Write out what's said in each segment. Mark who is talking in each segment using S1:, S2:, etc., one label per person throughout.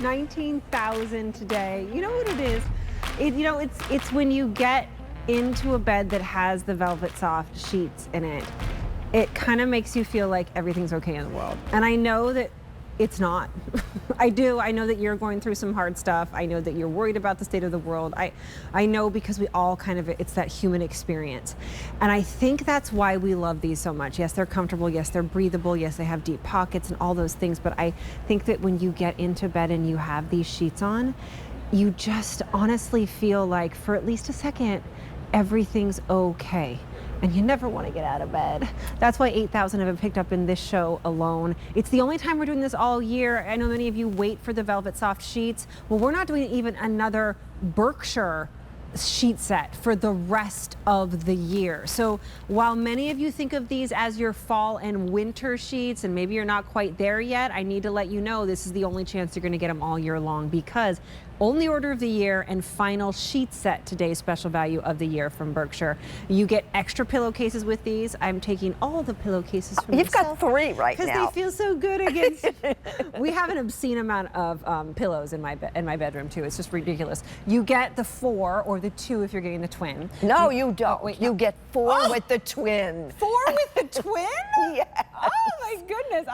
S1: 19,000 today. You know what it is? It's when you get into a bed that has the Velvetsoft sheets in it, it kind of makes you feel like everything's okay in the world. And I know that it's not. I do. I know that you're going through some hard stuff. I know that you're worried about the state of the world. I know, because we all kind of, it's that human experience. And I think that's why we love these so much. Yes, they're comfortable. Yes, they're breathable. Yes, they have deep pockets and all those things. But I think that when you get into bed and you have these sheets on, you just honestly feel like for at least a second, everything's okay. And you never want to get out of bed. That's why 8,000 have been picked up in this show alone. It's the only time we're doing this all year. I know many of you wait for the Velvetsoft sheets. Well, we're not doing even another Berkshire sheet set for the rest of the year. So while many of you think of these as your fall and winter sheets, and maybe you're not quite there yet, I need to let you know this is the only chance you're going to get them all year long, because only order of the year and final sheet set, today's special value of the year from Berkshire. You get extra pillowcases with these. I'm taking all the pillowcases from
S2: You've got 3 right now.
S1: Because they feel so good against. We have an obscene amount of pillows in my bedroom too. It's just ridiculous. You get the 4 or the 2 if you're getting the twin.
S2: No, you don't. Wait, you get 4 with the twin.
S1: 4 with the twin?
S2: Yes.
S1: Oh my goodness!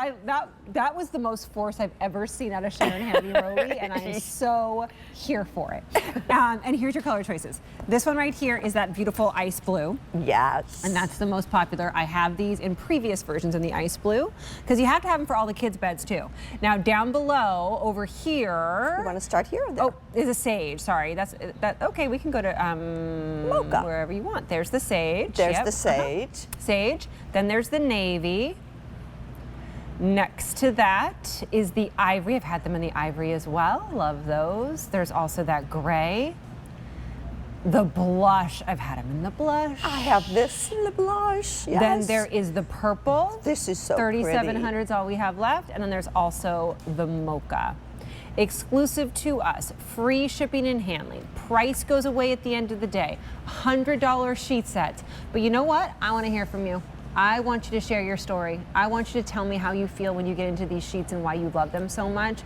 S1: That was the most force I've ever seen out of Sharon Hamby-Rowie, and I am so here for it. And here's your color choices. This one right here is that beautiful ice blue.
S2: Yes.
S1: And that's the most popular. I have these in previous versions in the ice blue, because you have to have them for all the kids' beds too. Now down below over here.
S2: You want to start here or there?
S1: Oh, is a sage. Sorry, that's that. Okay, we can go to
S2: mocha,
S1: wherever you want. There's the sage.
S2: There's the sage.
S1: Sage. Then there's the navy. Next to that is the ivory. I've had them in the ivory as well. Love those. There's also that gray. The blush. I've had them in the blush.
S2: I have this in the blush. Yes.
S1: Then there is the purple.
S2: This is so pretty.
S1: 3,700 is all we have left. And then there's also the mocha. Exclusive to us, free shipping and handling. Price goes away at the end of the day. $100 sheet sets. But you know what? I want to hear from you. I want you to share your story. I want you to tell me how you feel when you get into these sheets and why you love them so much.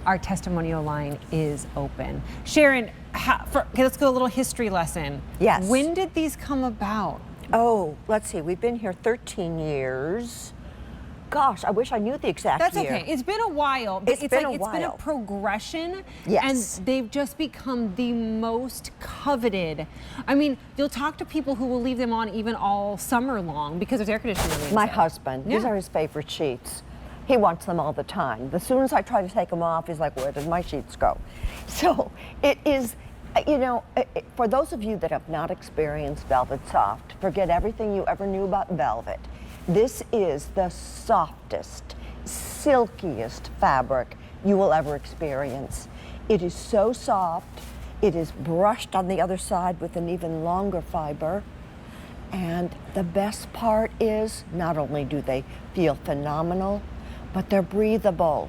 S1: Our testimonial line is open. Sharon, let's go a little history lesson.
S2: Yes.
S1: When did these come about?
S2: Oh, let's see. We've been here 13 years. Gosh, I wish I knew the exact year.
S1: That's okay. It's been a while. But it's been a progression.
S2: Yes.
S1: And they've just become the most coveted. I mean, you'll talk to people who will leave them on even all summer long because there's air conditioning.
S2: My husband, these are his favorite sheets. He wants them all the time. As soon as I try to take them off, he's like, where did my sheets go? So it is, you know, for those of you that have not experienced Velvetsoft, forget everything you ever knew about velvet. This is the softest, silkiest fabric you will ever experience. It is so soft. It is brushed on the other side with an even longer fiber. And the best part is, not only do they feel phenomenal, but they're breathable.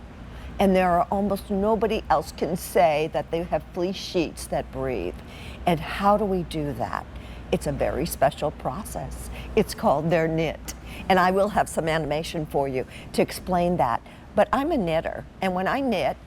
S2: And there are almost nobody else can say that they have fleece sheets that breathe. And how do we do that? It's a very special process. It's called They're knit. And I will have some animation for you to explain that. But I'm a knitter, and when I knit,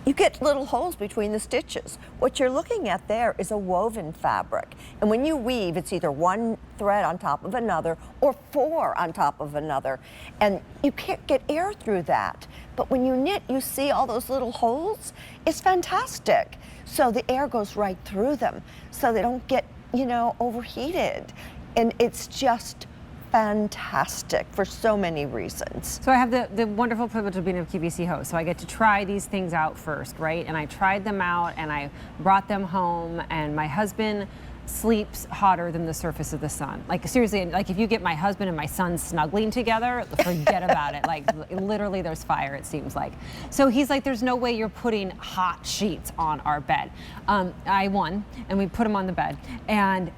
S2: you get little holes between the stitches. What you're looking at there is a woven fabric. And when you weave, it's either one thread on top of another or 4 on top of another. And you can't get air through that. But when you knit, you see all those little holes. It's fantastic. So the air goes right through them so they don't get, you know, overheated. And it's just fantastic for so many reasons.
S1: So I have the wonderful privilege of being a QVC host, so I get to try these things out first, right? And I tried them out and I brought them home, and my husband sleeps hotter than the surface of the sun. Like seriously, like if you get my husband and my son snuggling together, forget about it. Like literally there's fire, it seems like. So he's like, there's no way you're putting hot sheets on our bed. I won, and we put him on the bed. And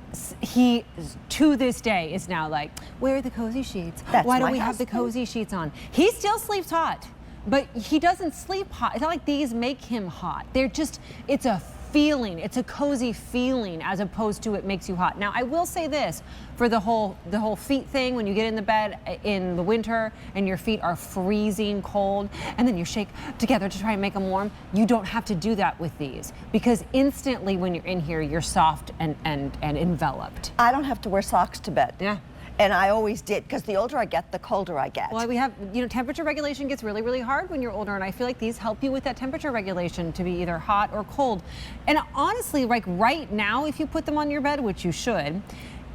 S1: he, to this day, is now like, where are the cozy sheets? Why don't we have the cozy sheets on? He still sleeps hot. But he doesn't sleep hot. It's not like these make him hot. They're just, it's a feeling. It's a cozy feeling as opposed to it makes you hot. Now, I will say this, for the whole feet thing, when you get in the bed in the winter and your feet are freezing cold and then you shake together to try and make them warm, you don't have to do that with these, because instantly when you're in here, you're soft and enveloped.
S2: I don't have to wear socks to bed.
S1: Yeah.
S2: And I always did, because the older I get, the colder I get.
S1: Well, we have, temperature regulation gets really, really hard when you're older, and I feel like these help you with that temperature regulation to be either hot or cold. And honestly, like right now, if you put them on your bed, which you should,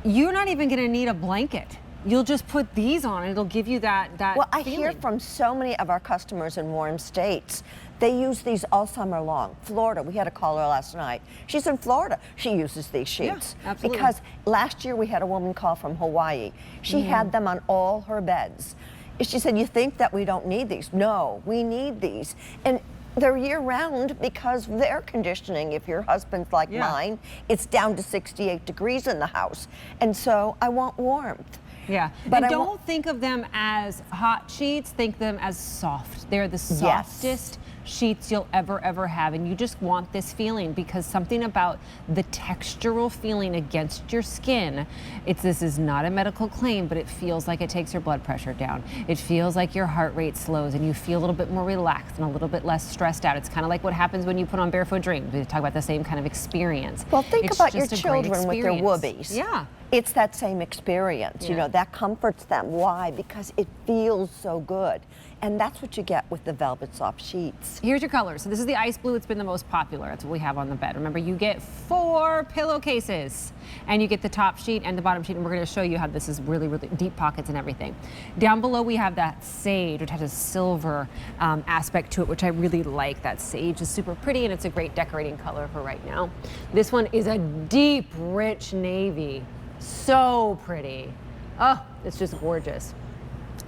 S1: you're not even gonna need a blanket. You'll just put these on and it'll give you that
S2: Well, I
S1: feeling.
S2: hear from so many of our customers in warm states. They use these all summer long. Florida, we had a caller last night. She's in Florida. She uses these sheets.
S1: Yeah, absolutely.
S2: Because last year we had a woman call from Hawaii. She had them on all her beds. She said, you think that we don't need these? No, we need these. And they're year-round because of the air conditioning. If your husband's like mine, it's down to 68 degrees in the house. And so I want warmth.
S1: Yeah,
S2: But
S1: and don't think of them as hot sheets, think them as soft. They're the softest sheets you'll ever have, and you just want this feeling, because something about the textural feeling against your skin, this is not a medical claim, but it feels like it takes your blood pressure down. It feels like your heart rate slows and you feel a little bit more relaxed and a little bit less stressed out. It's kind of like what happens when you put on Barefoot Dreams. We talk about the same kind of experience.
S2: Well, think
S1: It's
S2: about your
S1: just a great
S2: children with their
S1: experience.
S2: whoobies.
S1: Yeah.
S2: It's that same experience, you know, that comforts them. Why? Because it feels so good. And that's what you get with the Velvetsoft sheets.
S1: Here's your color. So this is the ice blue. It's been the most popular. That's what we have on the bed. Remember, you get 4 pillowcases, and you get the top sheet and the bottom sheet, and we're going to show you how this is really, really deep pockets and everything. Down below, we have that sage, which has a silver aspect to it, which I really like. That sage is super pretty, and it's a great decorating color for right now. This one is a deep, rich navy. So pretty. Oh, it's just gorgeous.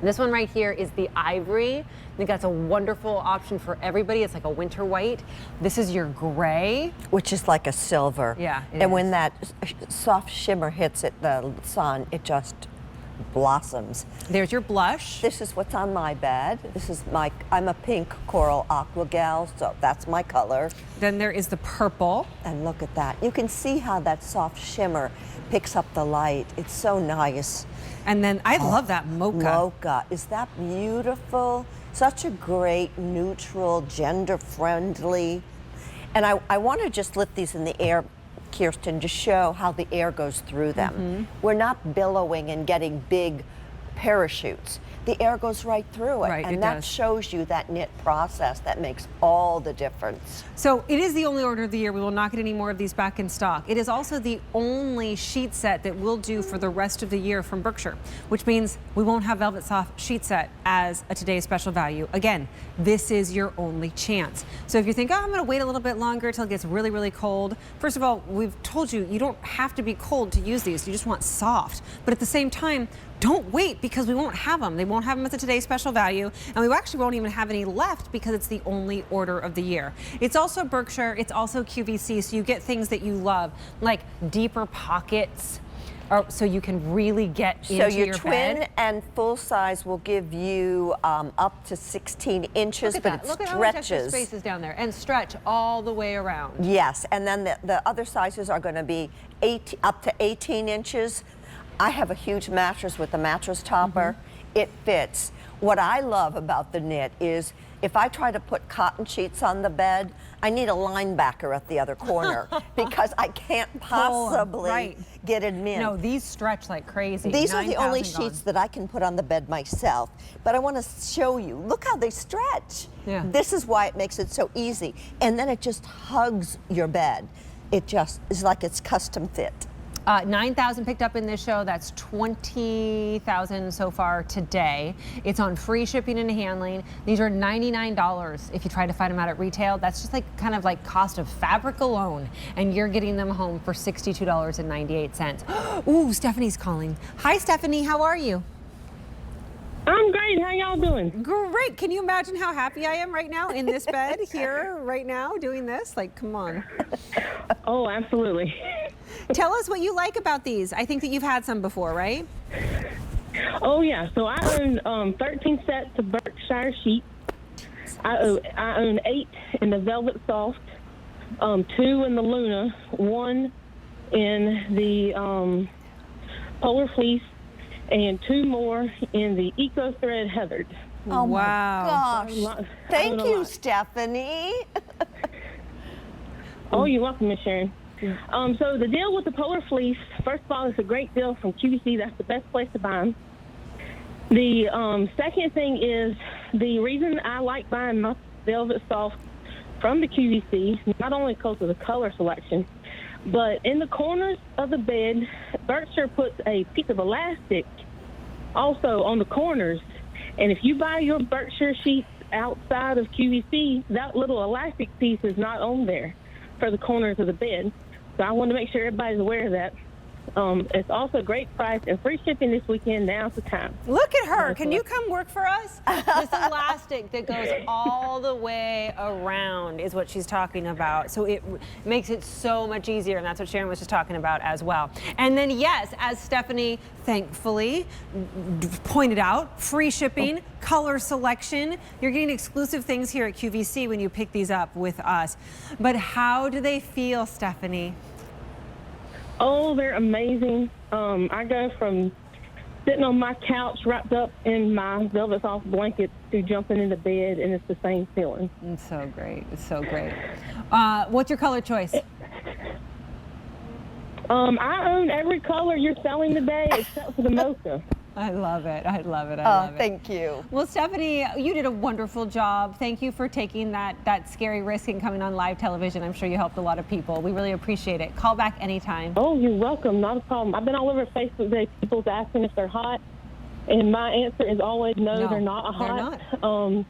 S1: This one right here is the ivory. I think that's a wonderful option for everybody. It's like a winter white. This is your gray.
S2: Which is like a silver.
S1: Yeah, it
S2: And
S1: is.
S2: when that soft shimmer hits it, the sun, it just blossoms.
S1: There's your blush.
S2: This is what's on my bed. This is I'm a pink coral aqua gal, so that's my color.
S1: Then there is the purple.
S2: And look at that. You can see how that soft shimmer picks up the light. It's so nice.
S1: And then I love that mocha.
S2: Mocha. Is that beautiful? Such a great, neutral, gender-friendly. And I want to just lift these in the air, Kirsten, to show how the air goes through them. We're not billowing and getting big parachutes. The air goes right through it.
S1: Right,
S2: and
S1: it
S2: that
S1: does.
S2: shows you that knit process that makes all the difference.
S1: So it is the only order of the year. We will not get any more of these back in stock. It is also the only sheet set that we'll do for the rest of the year from Berkshire, which means we won't have Velvetsoft sheet set as a today's special value. Again, this is your only chance. So if you think, oh, I'm gonna wait a little bit longer till it gets really, really cold. First of all, we've told you, you don't have to be cold to use these. You just want soft. But at the same time, don't wait, because we won't have them. They won't have them as a today's special value, and we actually won't even have any left because it's the only order of the year. It's also Berkshire, it's also QVC, so you get things that you love, like deeper pockets, so you can really get into your bed.
S2: So your twin and full size will give you up to 16 inches,
S1: Look at
S2: but
S1: that. Look
S2: it
S1: at how much extra
S2: stretches.
S1: space is down there, and stretch all the way around.
S2: Yes, and then the other sizes are going to be up to 18 inches. I have a huge mattress with a mattress topper. It fits. What I love about the knit is if I try to put cotton sheets on the bed, I need a linebacker at the other corner because I can't possibly get it in.
S1: No, these stretch like crazy.
S2: These are the only
S1: 9,000 gone.
S2: sheets that I can put on the bed myself, but I want to show you. Look how they stretch.
S1: Yeah.
S2: This is why it makes it so easy. And then it just hugs your bed. It just is like it's custom fit.
S1: 9,000 picked up in this show. That's 20,000 so far today. It's on free shipping and handling. These are $99 if you try to find them out at retail. That's just like kind of like cost of fabric alone, and you're getting them home for $62.98. Ooh, Stephanie's calling. Hi, Stephanie. How are you?
S3: I'm great. How y'all doing?
S1: Great. Can you imagine how happy I am right now in this bed here right now doing this? Like, come on.
S3: Oh, absolutely.
S1: Tell us what you like about these. I think that you've had some before, right?
S3: Oh, yeah. So I own 13 sets of Berkshire sheets. I own 8 in the Velvetsoft 2 in the Luna, 1 in the Polar Fleece, and 2 more in the Eco Thread Heathered.
S2: Oh
S1: Wow.
S2: my gosh. Thank you, Stephanie.
S3: Oh, you're welcome, Miss Sharon. So the deal with the Polar Fleece, first of all, it's a great deal from QVC. That's the best place to buy them. The second thing is the reason I like buying my Velvetsoft from the QVC, not only because of the color selection, but in the corners of the bed, Berkshire puts a piece of elastic also on the corners. And if you buy your Berkshire sheets outside of QVC, that little elastic piece is not on there for the corners of the bed. So I want to make sure everybody's aware of that. It's also a great price and free shipping this weekend. Now's the time.
S1: Look at her. Can you come work for us? This elastic that goes all the way around is what she's talking about. So it makes it so much easier, and that's what Sharon was just talking about as well. And then, yes, as Stephanie thankfully pointed out, free shipping, color selection. You're getting exclusive things here at QVC when you pick these up with us. But how do they feel, Stephanie?
S3: Oh, they're amazing. I go from sitting on my couch wrapped up in my Velvetsoft blankets to jumping into bed, and it's the same feeling.
S1: It's so great. It's so great. What's your color choice?
S3: I own every color you're selling today except for the mocha.
S1: I love it. I love it. I love it.
S2: Thank you.
S1: Well, Stephanie, you did a wonderful job. Thank you for taking that scary risk and coming on live television. I'm sure you helped a lot of people. We really appreciate it. Call back anytime.
S3: Oh, you're welcome. Not a problem. I've been all over Facebook today. People's asking if they're hot, and my answer is always no, they're not hot.
S1: They're not.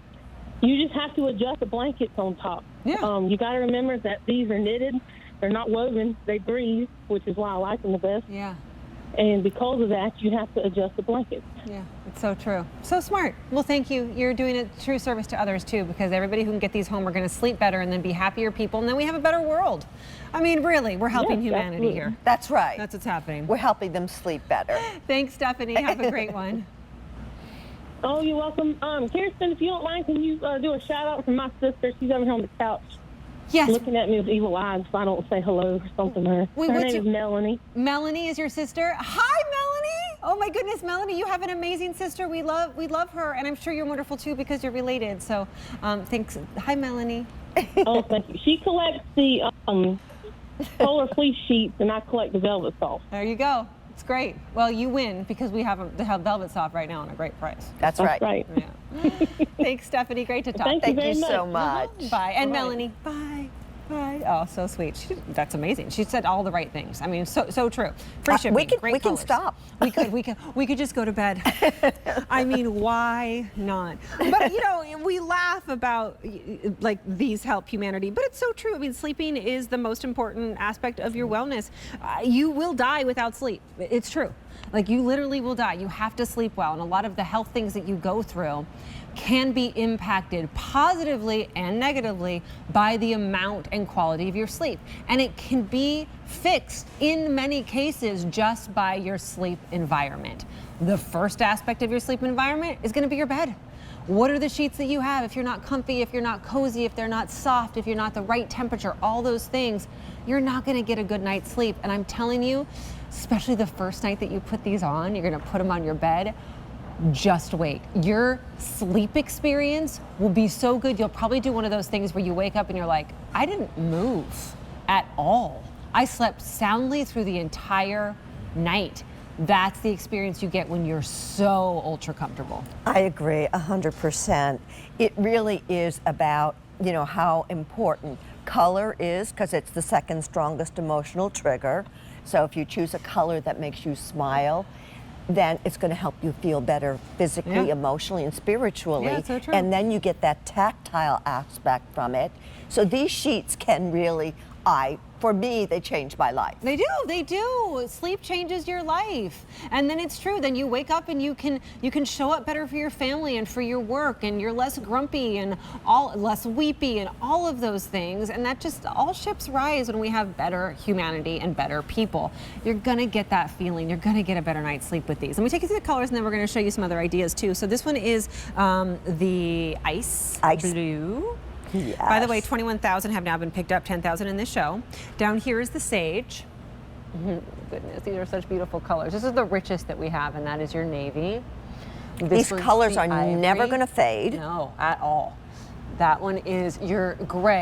S3: You just have to adjust the blankets on top.
S1: Yeah.
S3: You got to remember that these are knitted. They're not woven. They breathe, which is why I like them the best.
S1: Yeah.
S3: And because of that, you have to adjust the blankets.
S1: Yeah, it's so true. So smart. Well, thank you. You're doing a true service to others, too, because everybody who can get these home are going to sleep better and then be happier people, and then we have a better world. I mean, really, we're helping humanity
S3: absolutely.
S1: here.
S2: That's right.
S1: That's what's happening.
S2: We're helping them sleep better.
S1: Thanks, Stephanie. Have a great one.
S3: Oh, you're welcome. Kirsten, if you don't mind, can you do a shout-out from my sister? She's over here on the couch.
S1: Yes.
S3: Looking at me with evil eyes if I don't say hello or something to her.
S1: Wait,
S3: her
S1: what's
S3: name is Melanie.
S1: Melanie is your sister? Hi, Melanie! Oh my goodness, Melanie, you have an amazing sister. We love her, and I'm sure you're wonderful too because you're related. So, thanks. Hi, Melanie.
S3: Oh, thank you. She collects the Polar Fleece sheets, and I collect the Velvetsoft.
S1: There you go. It's great. Well, you win because we have Velvetsoft right now on a great price.
S2: That's right.
S3: Right.
S1: Yeah. Thanks, Stephanie. Great to talk.
S3: Thank
S2: Thank
S3: you very
S2: you so
S3: much.
S2: much.
S1: Bye. And
S3: Bye.
S1: Melanie. Bye. Bye. Oh, so sweet. That's amazing. She said all the right things. I mean, so true. Free shipping.
S2: we
S1: great
S2: can
S1: colors.
S2: stop.
S1: We could just go to bed. I mean, why not? But we laugh about like these help humanity, but it's so true. I mean, sleeping is the most important aspect of your wellness. You will die without sleep. It's true. Like you literally will die. You have to sleep well, and a lot of the health things that you go through can be impacted positively and negatively by the amount and quality of your sleep. And it can be fixed in many cases just by your sleep environment. The first aspect of your sleep environment is going to be your bed. What are the sheets that you have? If you're not comfy, if you're not cozy, if they're not soft, if you're not the right temperature, all those things, you're not going to get a good night's sleep. And I'm telling you, especially the first night that you put these on, you're going to put them on your bed. Just wait. Your sleep experience will be so good. You'll probably do one of those things where you wake up and you're like, I didn't move at all. I slept soundly through the entire night. That's the experience you get when you're so ultra comfortable.
S2: I agree 100%. It really is about, how important color is, because it's the second strongest emotional trigger. So if you choose a color that makes you smile, then it's going to help you feel better physically, emotionally, and spiritually.
S1: Yeah, so true.
S2: And then you get that tactile aspect from it. So these sheets can really, for me, they changed my life.
S1: They do. Sleep changes your life. And then it's true. Then you wake up and you can show up better for your family and for your work, and you're less grumpy and less weepy and all of those things. And that just all ships rise when we have better humanity and better people. You're gonna get that feeling. You're gonna get a better night's sleep with these. And we take you through the colors, and then we're gonna show you some other ideas too. So this one is the ice blue.
S2: Yes.
S1: By the way, 21,000 have now been picked up, 10,000 in this show. Down here is the sage. Goodness, these are such beautiful colors. This is the richest that we have, and that is your navy.
S2: These colors are never going to fade.
S1: No, at all. That one is your gray.